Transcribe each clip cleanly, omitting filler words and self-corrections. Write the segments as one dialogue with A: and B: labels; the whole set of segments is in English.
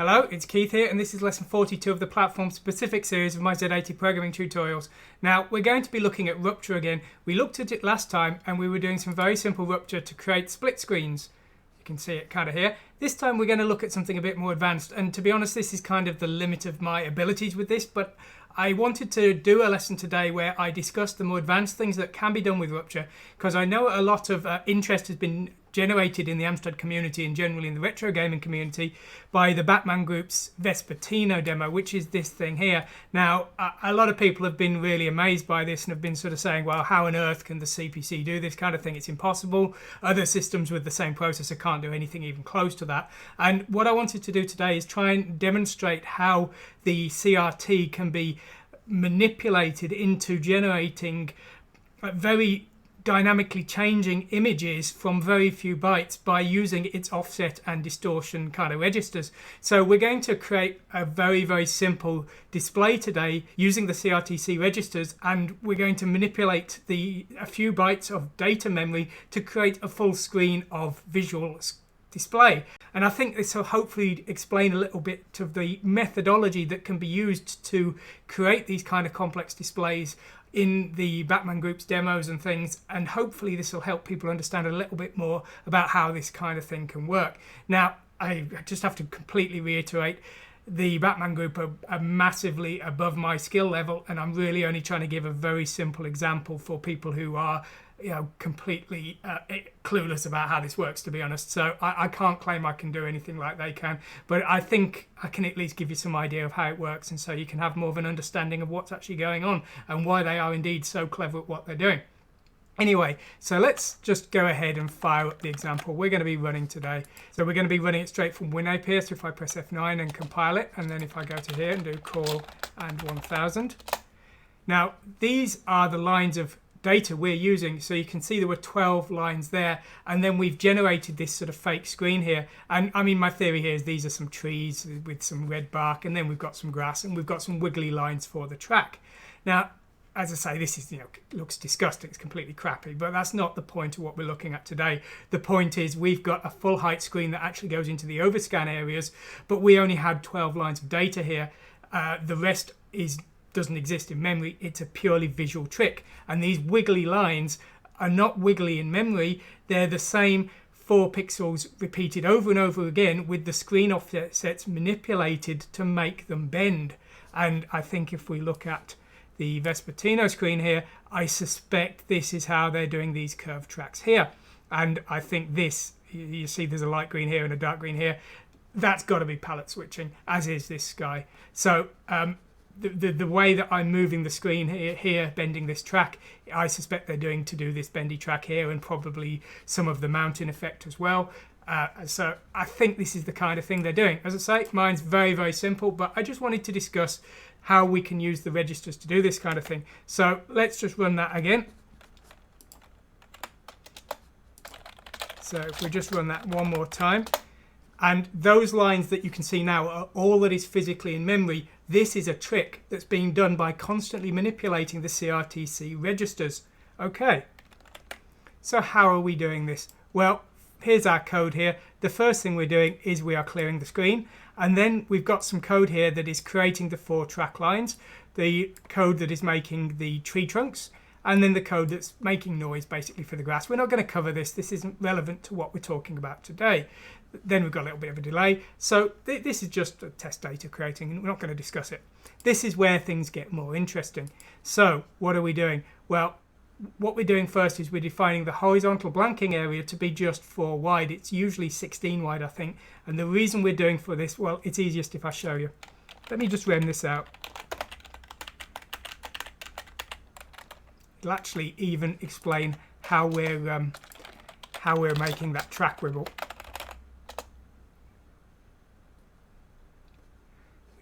A: Hello, it's Keith here, and this is lesson 42 of the platform-specific series of my Z80 programming tutorials. Now, we're going to be looking at Rupture again. We looked at it last time, and we were doing some very simple Rupture to create split screens. You can see it kind of here. This time we're going to look at something a bit more advanced, and to be honest, this is kind of the limit of my abilities with this, but I wanted to do a lesson today where I discuss the more advanced things that can be done with Rupture, because I know a lot of interest has been generated in the Amstrad community and generally in the retro gaming community by the Batman Group's Vespertino demo, which is this thing here. Now, a lot of people have been really amazed by this and have been sort of saying, well, how on earth can the CPC do this kind of thing? It's impossible. Other systems with the same processor can't do anything even close to that. And what I wanted to do today is try and demonstrate how the CRT can be manipulated into generating very dynamically changing images from very few bytes by using its offset and distortion kind of registers. So we're going to create a very simple display today using the CRTC registers, and we're going to manipulate a few bytes of data memory to create a full screen of visual display. And I think this will hopefully explain a little bit of the methodology that can be used to create these kind of complex displays in the Batman Group's demos and things, and hopefully this will help people understand a little bit more about how this kind of thing can work. Now, I just have to completely reiterate, the Batman Group are massively above my skill level, and I'm really only trying to give a very simple example for people who are completely clueless about how this works, to be honest. So I can't claim I can do anything like they can, but I think I can at least give you some idea of how it works, and so you can have more of an understanding of what's actually going on and why they are indeed so clever at what they're doing. Anyway, so let's just go ahead and fire up the example we're going to be running today. So we're going to be running it straight from WinAP here. So if I press F9 and compile it, and then if I go to here and do call and 1000. Now, these are the lines of data we're using, so you can see there were 12 lines there, and then we've generated this sort of fake screen here. And I mean, my theory here is these are some trees with some red bark, and then we've got some grass, and we've got some wiggly lines for the track. Now, as I say, this is, looks disgusting, it's completely crappy, but that's not the point of what we're looking at today. The point is we've got a full height screen that actually goes into the overscan areas, but we only had 12 lines of data here. The rest doesn't exist in memory. It's a purely visual trick, and these wiggly lines are not wiggly in memory. They're the same 4 pixels repeated over and over again with the screen offsets manipulated to make them bend. And I think if we look at the Vespertino screen here, I suspect this is how they're doing these curved tracks here. And I think this, you see there's a light green here and a dark green here, that's got to be palette switching, as is this sky. So the way that I'm moving the screen here, bending this track, I suspect they're doing to do this bendy track here, and probably some of the mountain effect as well. So I think this is the kind of thing they're doing. As I say, mine's very simple, but I just wanted to discuss how we can use the registers to do this kind of thing. So let's just run that again. So if we just run that one more time, and those lines that you can see now are all that is physically in memory. This is a trick that's being done by constantly manipulating the CRTC registers. Okay, so how are we doing this? Well, here's our code here. The first thing we're doing is we are clearing the screen, and then we've got some code here that is creating the 4 track lines, the code that is making the tree trunks, and then the code that's making noise basically for the grass. We're not going to cover this. This isn't relevant to what we're talking about today. Then we've got a little bit of a delay. So this is just a test data creating, and we're not going to discuss it. This is where things get more interesting. So what are we doing? Well, what we're doing first is we're defining the horizontal blanking area to be just 4 wide. It's usually 16 wide, I think. And the reason we're doing for this, well, it's easiest if I show you. Let me just rem this out. It'll actually even explain how we're making that track wiggle.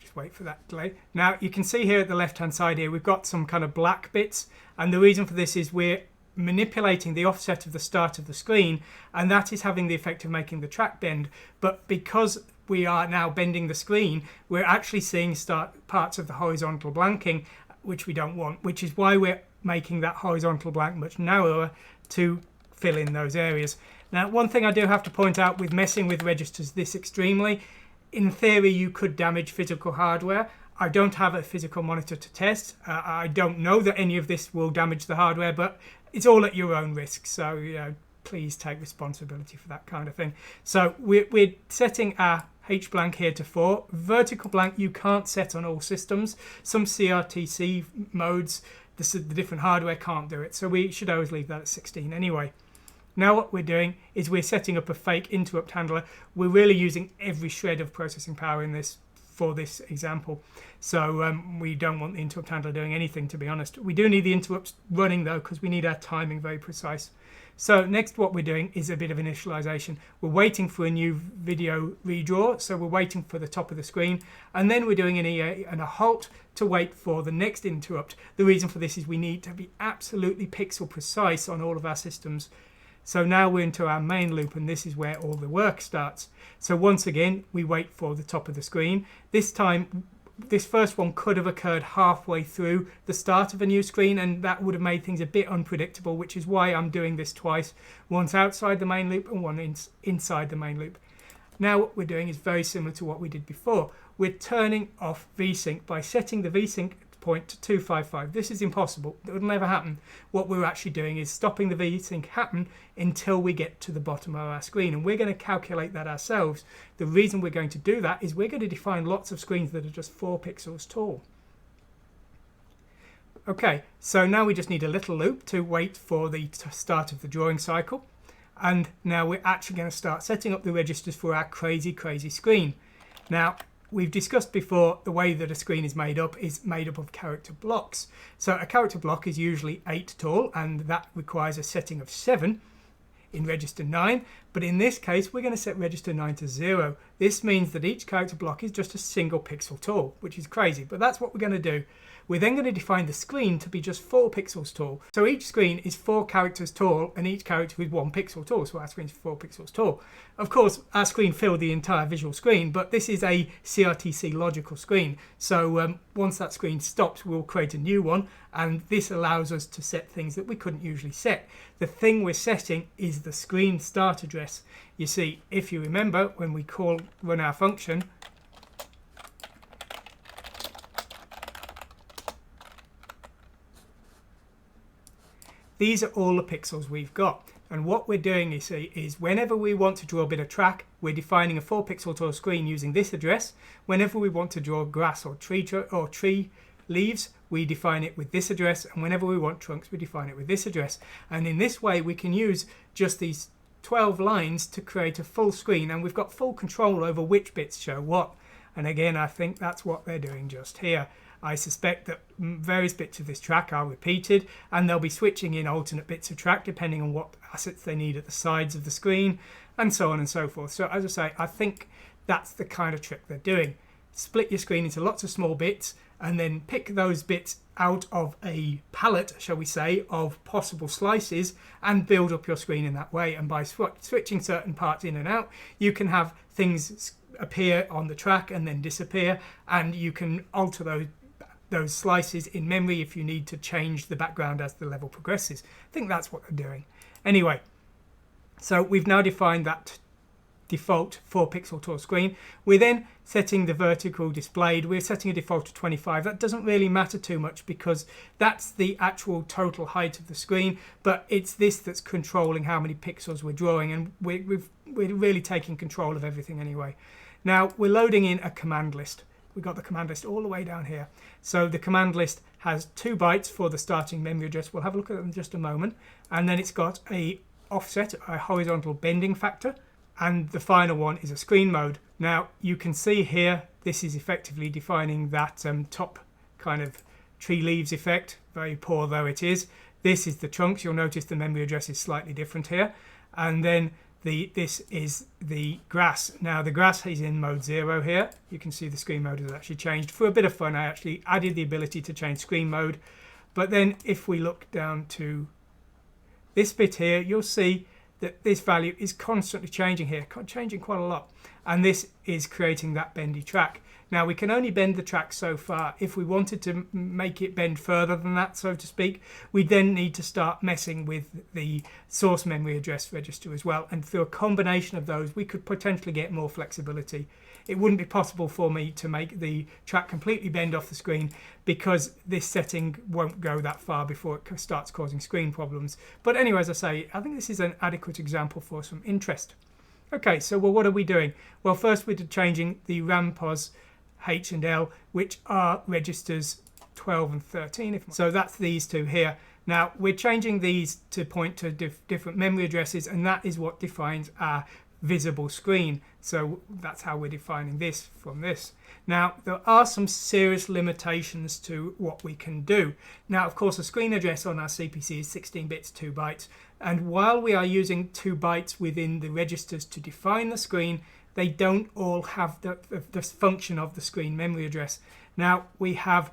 A: Just wait for that delay. Now you can see here at the left hand side here we've got some kind of black bits, and the reason for this is we're manipulating the offset of the start of the screen, and that is having the effect of making the track bend. But because we are now bending the screen, we're actually seeing parts of the horizontal blanking, which we don't want, which is why we're making that horizontal blank much narrower to fill in those areas. Now, one thing I do have to point out with messing with registers this extremely in theory, you could damage physical hardware. I don't have a physical monitor to test. I don't know that any of this will damage the hardware, but it's all at your own risk. So, you know, please take responsibility for that kind of thing. So we're setting our H blank here to 4. Vertical blank you can't set on all systems. Some CRTC modes, the different hardware can't do it. So we should always leave that at 16 anyway. Now what we're doing is we're setting up a fake interrupt handler. We're really using every shred of processing power in this for this example. So we don't want the interrupt handler doing anything, to be honest. We do need the interrupts running though, because we need our timing very precise. So next what we're doing is a bit of initialization. We're waiting for a new video redraw, so we're waiting for the top of the screen, and then we're doing an EA and a halt to wait for the next interrupt. The reason for this is we need to be absolutely pixel precise on all of our systems. So now we're into our main loop, and this is where all the work starts. So once again, we wait for the top of the screen. This time, this first one could have occurred halfway through the start of a new screen, and that would have made things a bit unpredictable, which is why I'm doing this twice, once outside the main loop and one inside the main loop. Now what we're doing is very similar to what we did before. We're turning off VSync by setting the VSync point to 255. This is impossible. It would never happen. What we're actually doing is stopping the VSync happen until we get to the bottom of our screen, and we're going to calculate that ourselves. The reason we're going to do that is we're going to define lots of screens that are just 4 pixels tall. Okay, so now we just need a little loop to wait for the start of the drawing cycle, and now we're actually going to start setting up the registers for our crazy screen. Now we've discussed before the way that a screen is made up of character blocks. So a character block is usually 8 tall, and that requires a setting of 7 in register 9. But in this case, we're going to set register 9 to 0. This means that each character block is just a single pixel tall, which is crazy, but that's what we're going to do. We're then going to define the screen to be just 4 pixels tall. So each screen is 4 characters tall, and each character is 1 pixel tall, so our screen is 4 pixels tall. Of course, our screen filled the entire visual screen, but this is a CRTC logical screen. So once that screen stops, we'll create a new one, and this allows us to set things that we couldn't usually set. The thing we're setting is the screen start address. You see, if you remember, when we run our function, these are all the pixels we've got. And what we're doing, you see, is whenever we want to draw a bit of track, we're defining a 4 pixel tall screen using this address. Whenever we want to draw grass or tree leaves, we define it with this address. And whenever we want trunks, we define it with this address. And in this way, we can use just these 12 lines to create a full screen. And we've got full control over which bits show what. And again, I think that's what they're doing just here. I suspect that various bits of this track are repeated, and they'll be switching in alternate bits of track depending on what assets they need at the sides of the screen, and so on and so forth. So as I say, I think that's the kind of trick they're doing. Split your screen into lots of small bits, and then pick those bits out of a palette, shall we say, of possible slices, and build up your screen in that way. And by switching certain parts in and out, you can have things appear on the track and then disappear, and you can alter those slices in memory if you need to change the background as the level progresses. I think that's what they're doing. Anyway, so we've now defined that default 4 pixel tall screen. We're then setting the vertical displayed. We're setting a default of 25. That doesn't really matter too much because that's the actual total height of the screen, but it's this that's controlling how many pixels we're drawing, and we're really taking control of everything anyway. Now we're loading in a command list. We've got the command list all the way down here. So the command list has 2 bytes for the starting memory address. We'll have a look at them in just a moment. And then it's got a offset, a horizontal bending factor. And the final one is a screen mode. Now you can see here, this is effectively defining that top kind of tree leaves effect, very poor though it is. This is the chunks. You'll notice the memory address is slightly different here. And then this is the grass. Now the grass is in mode 0 here. You can see the screen mode has actually changed. For a bit of fun, I actually added the ability to change screen mode. But then if we look down to this bit here, you'll see that this value is constantly changing here, changing quite a lot. And this is creating that bendy track. Now we can only bend the track so far. If we wanted to make it bend further than that, so to speak, we then need to start messing with the source memory address register as well. And through a combination of those, we could potentially get more flexibility. it wouldn't be possible for me to make the track completely bend off the screen, because this setting won't go that far before it starts causing screen problems. But anyway, as I say, I think this is an adequate example for some interest. Okay, so well, what are we doing? Well, first we're changing the RAM pos H and L, which are registers 12 and 13. So that's these two here. Now we're changing these to point to different memory addresses, and that is what defines our visible screen. So that's how we're defining this from this. Now there are some serious limitations to what we can do. Now of course, a screen address on our CPC is 16 bits, 2 bytes, and while we are using 2 bytes within the registers to define the screen, they don't all have the function of the screen memory address. Now we have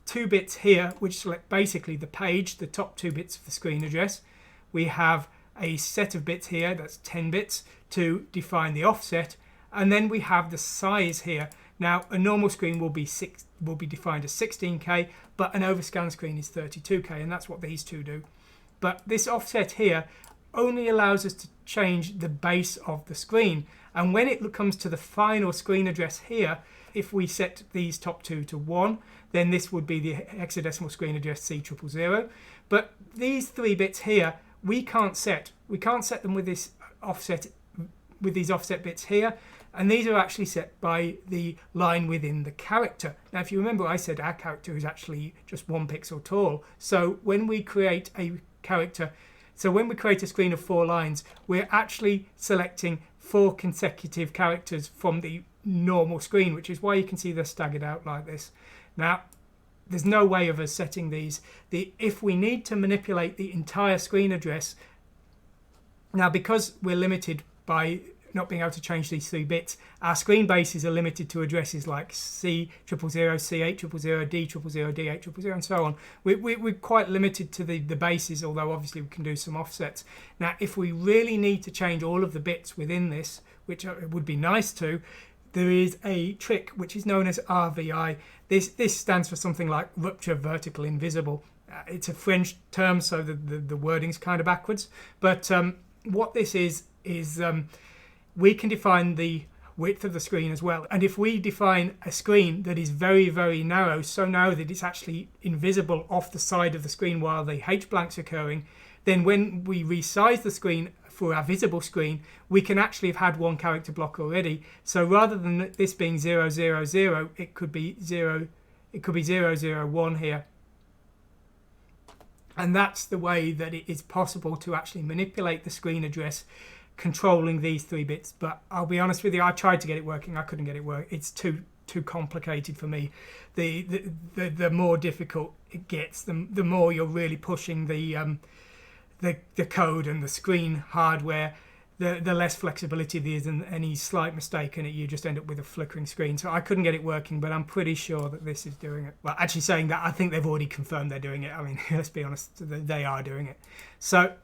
A: 2 bits here which select basically the page, the top 2 bits of the screen address. We have a set of bits here, that's 10 bits, to define the offset, and then we have the size here. Now a normal screen will be defined as 16K, but an overscan screen is 32K, and that's what these two do. But this offset here only allows us to change the base of the screen, and when it comes to the final screen address here, if we set these top two to 1, then this would be the hexadecimal screen address C000. But these 3 bits here, we can't set them with this offset, with these offset bits here, and these are actually set by the line within the character. Now if you remember, I said our character is actually just 1 pixel tall, so when we create a character, so when we create a screen of 4 lines, we're actually selecting 4 consecutive characters from the normal screen, which is why you can see they're staggered out like this. Now there's no way of us setting these. If we need to manipulate the entire screen address, now because we're limited by not being able to change these 3 bits, our screen bases are limited to addresses like C000, C800, D000, D800, and so on. We're quite limited to the bases, although obviously we can do some offsets. Now if we really need to change all of the bits within this, which it would be nice to, there is a trick which is known as RVI. This stands for something like Rupture Vertical Invisible. It's a French term, so the wording's kind of backwards. But what this is we can define the width of the screen as well. And if we define a screen that is very, very narrow, so narrow that it's actually invisible off the side of the screen while the H blank's occurring, then when we resize the screen for our visible screen, we can actually have had 1 character block already. So rather than this being 000, it could be 001 here. And that's the way that it is possible to actually manipulate the screen address, controlling these 3 bits. But I'll be honest with you, I tried to get it working, I couldn't get it working. It's too complicated for me. The more difficult it gets, the more you're really pushing the code and the screen hardware, the less flexibility there is, and any slight mistake in it, you just end up with a flickering screen. So I couldn't get it working, but I'm pretty sure that this is doing it. Well, actually saying that, I think they've already confirmed they're doing it. I mean, let's be honest, they are doing it. So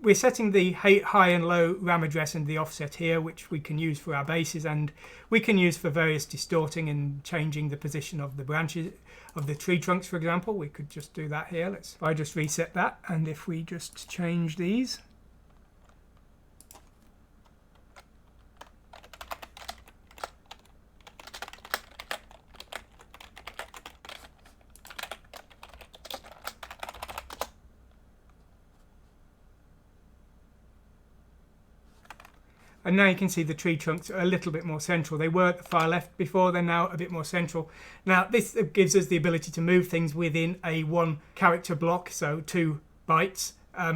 A: we're setting the high and low RAM address and the offset here, which we can use for our bases, and we can use for various distorting and changing the position of the branches of the tree trunks, for example. We could just do that here. If I just reset that, and if we just change these, and now you can see the tree trunks are a little bit more central. They were at the far left before, they're now a bit more central. Now this gives us the ability to move things within a 1 character block, so 2 bytes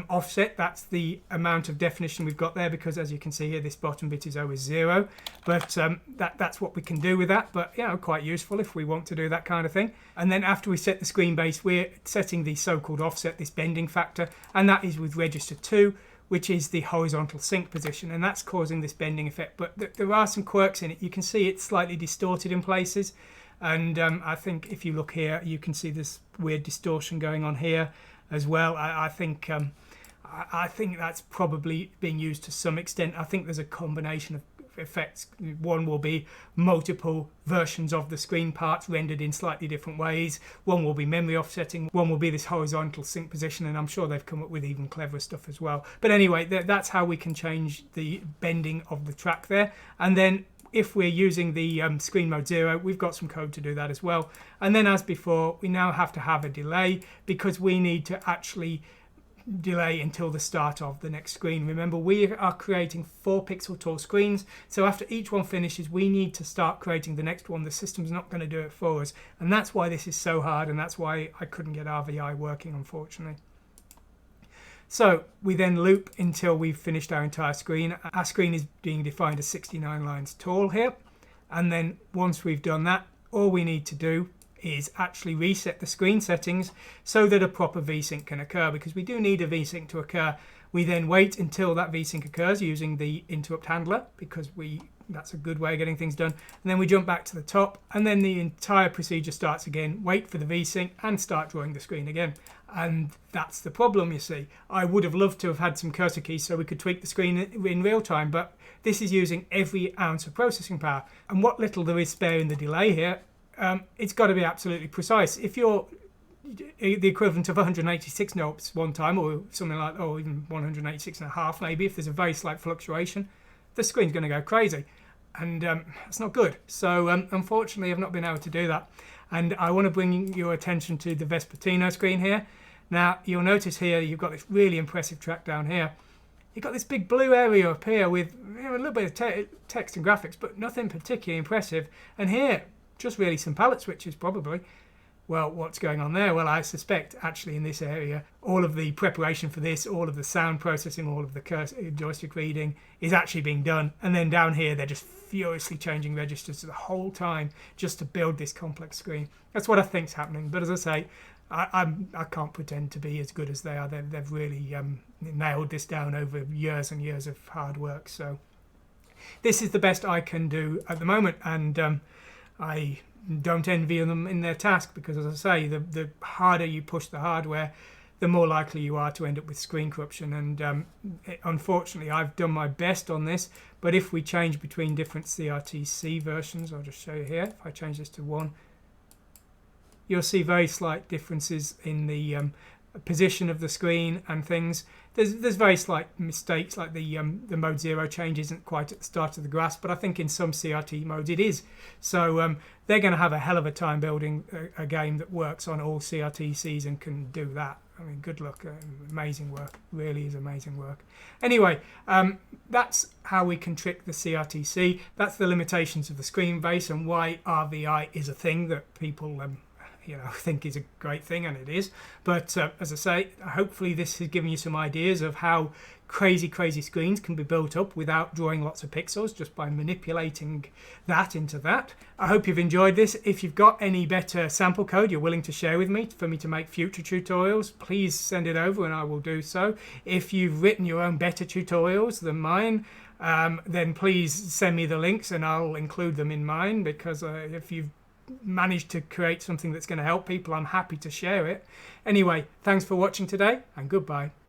A: offset. That's the amount of definition we've got there, because as you can see here, this bottom bit is always 0. But that's what we can do with that. But quite useful if we want to do that kind of thing. And then after we set the screen base, we're setting the so-called offset, this bending factor, and that is with register 2, which is the horizontal sync position, and that's causing this bending effect. But there are some quirks in it. You can see it's slightly distorted in places, and I think if you look here, you can see this weird distortion going on here as well. I think that's probably being used to some extent. I think there's a combination of effects. One will be multiple versions of the screen parts rendered in slightly different ways. One will be memory offsetting. One will be this horizontal sync position, and I'm sure they've come up with even cleverer stuff as well. But anyway, that's how we can change the bending of the track there. And then if we're using the screen mode 0, we've got some code to do that as well. And then as before, we now have to have a delay because we need to actually delay until the start of the next screen. Remember, we are creating 4 pixel tall screens, so after each one finishes we need to start creating the next one. The system's not going to do it for us, and that's why this is so hard, and that's why I couldn't get RVI working, unfortunately. So we then loop until we've finished our entire screen. Our screen is being defined as 69 lines tall here, and then once we've done that, all we need to do is actually reset the screen settings so that a proper VSync can occur, because we do need a VSync to occur. We then wait until that VSync occurs using the interrupt handler, because that's a good way of getting things done. And then we jump back to the top, and then the entire procedure starts again, wait for the VSync and start drawing the screen again. And that's the problem, you see. I would have loved to have had some cursor keys so we could tweak the screen in real time, but this is using every ounce of processing power. And what little there is spare in the delay here, it's got to be absolutely precise. If you're the equivalent of 186 nops one time, or something like, or even 186 and a half maybe, if there's a very slight fluctuation, the screen's going to go crazy, and that's not good. So unfortunately I've not been able to do that, and I want to bring your attention to the Vespertino screen here. Now you'll notice here you've got this really impressive track down here. You've got this big blue area up here with a little bit of text and graphics, but nothing particularly impressive. And here, just really some palette switches probably. Well, what's going on there? Well, I suspect actually in this area, all of the preparation for this, all of the sound processing, all of the joystick reading is actually being done. And then down here, they're just furiously changing registers the whole time just to build this complex screen. That's what I think's happening. But as I say, I can't pretend to be as good as they are. They've really nailed this down over years and years of hard work. So this is the best I can do at the moment, and I don't envy them in their task, because as I say, the harder you push the hardware, the more likely you are to end up with screen corruption. And unfortunately I've done my best on this, but if we change between different CRTC versions, I'll just show you here. If I change this to 1, you'll see very slight differences in the position of the screen and things. There's very slight mistakes, like the mode 0 change isn't quite at the start of the grasp, but I think in some CRT modes it is. So they're going to have a hell of a time building a game that works on all CRTCs and can do that. I mean, good luck. Amazing work. Really is amazing work. Anyway, that's how we can trick the CRTC. That's the limitations of the screen base and why RVI is a thing that people think is a great thing, and it is. But as I say, hopefully this has given you some ideas of how crazy screens can be built up without drawing lots of pixels, just by manipulating that into that. I hope you've enjoyed this. If you've got any better sample code you're willing to share with me for me to make future tutorials, please send it over and I will do so. If you've written your own better tutorials than mine, then please send me the links and I'll include them in mine, because if you've managed to create something that's going to help people, I'm happy to share it. Anyway, thanks for watching today, and goodbye.